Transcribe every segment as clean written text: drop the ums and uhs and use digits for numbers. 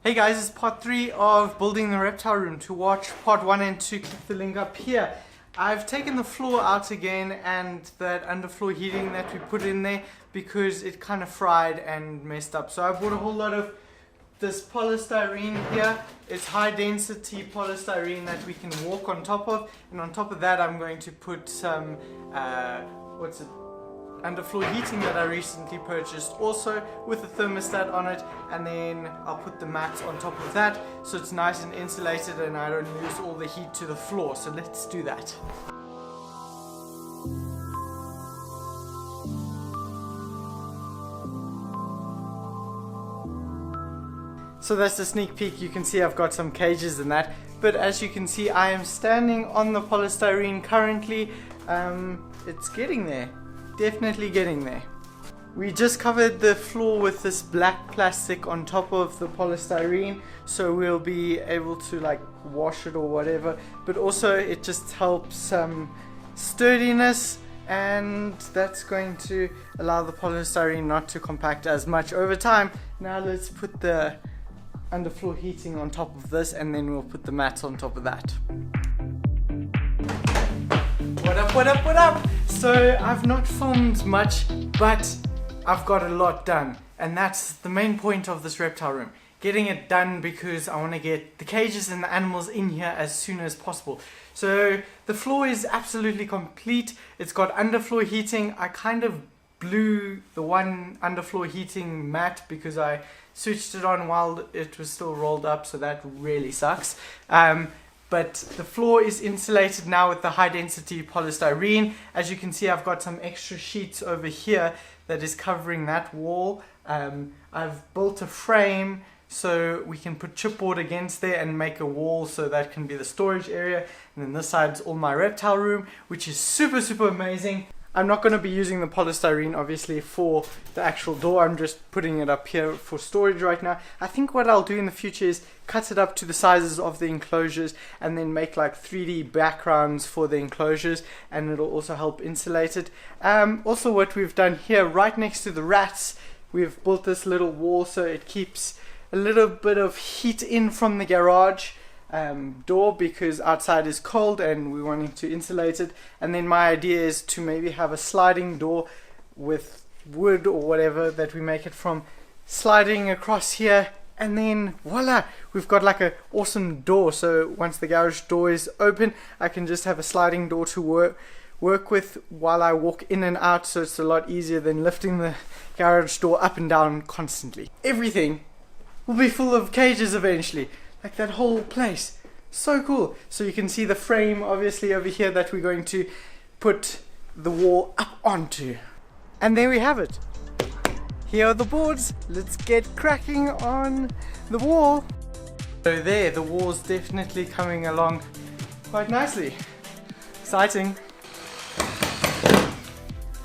Hey guys, it's part 3 of building the reptile room. To watch part 1 and 2, click the link up here. I've taken the floor out again and that underfloor heating that we put in there because it kind of fried and messed up. So I bought a whole lot of this polystyrene here. It's high density polystyrene that we can walk on top of, and on top of that I'm going to put some underfloor heating that I recently purchased, also with a thermostat on it, and then I'll put the mats on top of that so it's nice and insulated and I don't lose all the heat to the floor. So let's do that. So that's the sneak peek. You can see I've got some cages and that, but as you can see I am standing on the polystyrene currently. It's getting there. Definitely getting there. We just covered the floor with this black plastic on top of the polystyrene, so we'll be able to like wash it or whatever, but also it just helps sturdiness, and that's going to allow the polystyrene not to compact as much over time. Now let's put the underfloor heating on top of this, and then we'll put the mats on top of that. What up, what up, what up? So I've not filmed much, but I've got a lot done, and that's the main point of this reptile room. Getting it done because I want to get the cages and the animals in here as soon as possible. So the floor is absolutely complete. It's got underfloor heating. I kind of blew the one underfloor heating mat because I switched it on while it was still rolled up, so that really sucks. But the floor is insulated now with the high density polystyrene. As you can see, I've got some extra sheets over here that is covering that wall. I've built a frame so we can put chipboard against there and make a wall, so that can be the storage area. And then this side's all my reptile room, which is super amazing. I'm not going to be using the polystyrene obviously for the actual door. I'm just putting it up here for storage right now. I think what I'll do in the future is cut it up to the sizes of the enclosures and then make like 3D backgrounds for the enclosures, and it'll also help insulate it. Also what we've done here right next to the rats, we've built this little wall so it keeps a little bit of heat in from the garage door, because outside is cold and we're wanting to insulate it. And then my idea is to maybe have a sliding door with wood or whatever that we make it from, sliding across here, and then voila, we've got like an awesome door. So once the garage door is open, I can just have a sliding door to work with while I walk in and out, so it's a lot easier than lifting the garage door up and down constantly. Everything will be full of cages eventually. Like that whole place. So cool. So you can see the frame obviously over here that we're going to put the wall up onto. And there we have it. Here are the boards. Let's get cracking on the wall. So there, the wall's definitely coming along quite nicely. Exciting.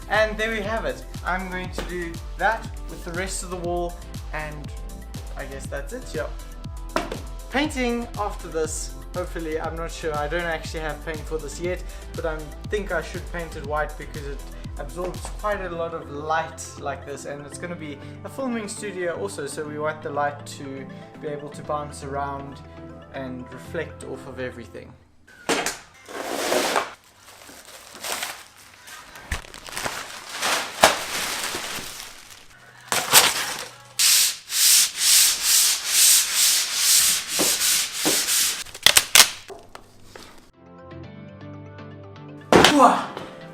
And there we have it. I'm going to do that with the rest of the wall, and I guess that's it. Yeah. Painting after this, hopefully. I'm not sure, I don't actually have paint for this yet, but I think I should paint it white because it absorbs quite a lot of light like this, and it's going to be a filming studio also, so we want the light to be able to bounce around and reflect off of everything.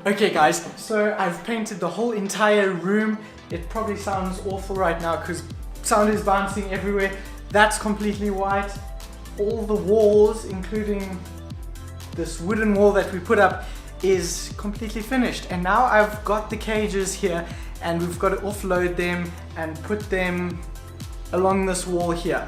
Okay guys, so I've painted the whole entire room. It probably sounds awful right now because sound is bouncing everywhere. That's completely white. All the walls, including this wooden wall that we put up, is completely finished. And now I've got the cages here, and we've got to offload them and put them along this wall here.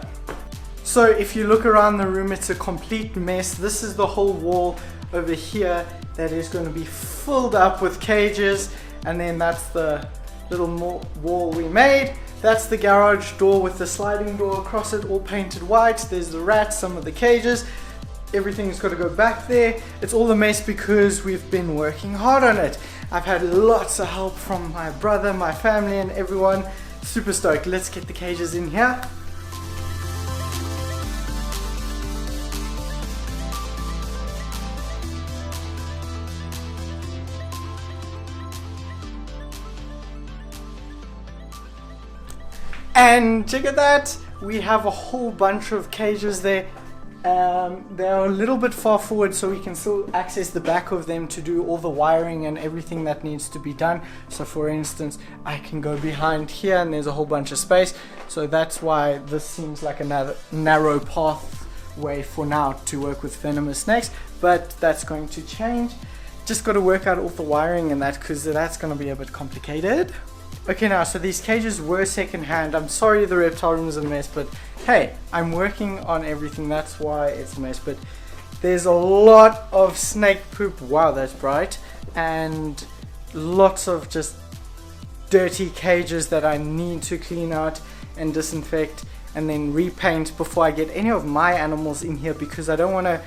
So if you look around the room, it's a complete mess. This is the whole wall over here that is going to be filled up with cages, and then that's the little wall we made. That's the garage door with the sliding door across it, all painted white. There's the rats, some of the cages. Everything's got to go back there. It's all a mess because we've been working hard on it. I've had lots of help from my brother, my family, and everyone. Super stoked. Let's get the cages in here. And check at that, we have a whole bunch of cages there. They're a little bit far forward, so we can still access the back of them to do all the wiring and everything that needs to be done. So for instance, I can go behind here and there's a whole bunch of space, so that's why this seems like another narrow pathway for now to work with venomous snakes, but that's going to change. Just got to work out all the wiring and that, because that's going to be a bit complicated. Okay, now, so these cages were second-hand. I'm sorry the reptile room is a mess, but hey, I'm working on everything, that's why it's a mess. But there's a lot of snake poop, wow, that's bright, and lots of just dirty cages that I need to clean out and disinfect and then repaint before I get any of my animals in here, because I don't want to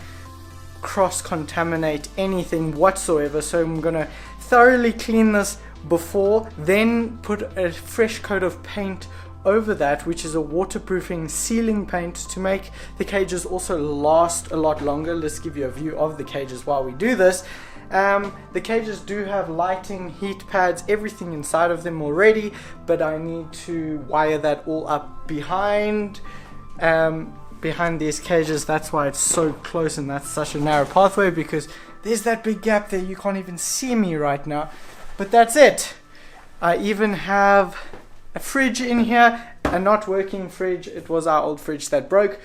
cross-contaminate anything whatsoever. So I'm going to thoroughly clean this before, then put a fresh coat of paint over that, which is a waterproofing sealing paint, to make the cages also last a lot longer. Let's give you a view of the cages while we do this. The cages do have lighting, heat pads, everything inside of them already, but I need to wire that all up behind these cages. That's why it's so close and that's such a narrow pathway, because there's that big gap there. You can't even see me right now. But that's it. I even have a fridge in here, a not working fridge. It was our old fridge that broke,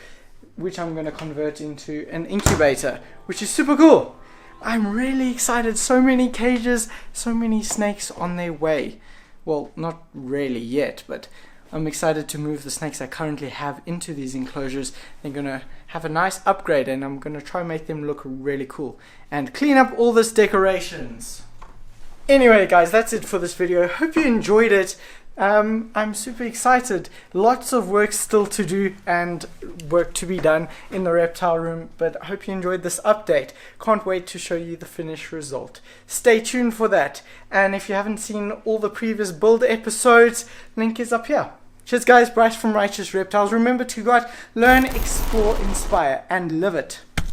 which I'm going to convert into an incubator, which is super cool. I'm really excited. So many cages, so many snakes on their way. Well, not really yet, but I'm excited to move the snakes I currently have into these enclosures. They're going to have a nice upgrade, and I'm going to try and make them look really cool and clean up all this decorations. Anyway guys, that's it for this video. Hope you enjoyed it. I'm super excited. Lots of work still to do and work to be done in the reptile room, but I hope you enjoyed this update. Can't wait to show you the finished result. Stay tuned for that. And if you haven't seen all the previous build episodes, link is up here. Cheers guys, Bryce from Righteous Reptiles. Remember to go out, learn, explore, inspire, and live it.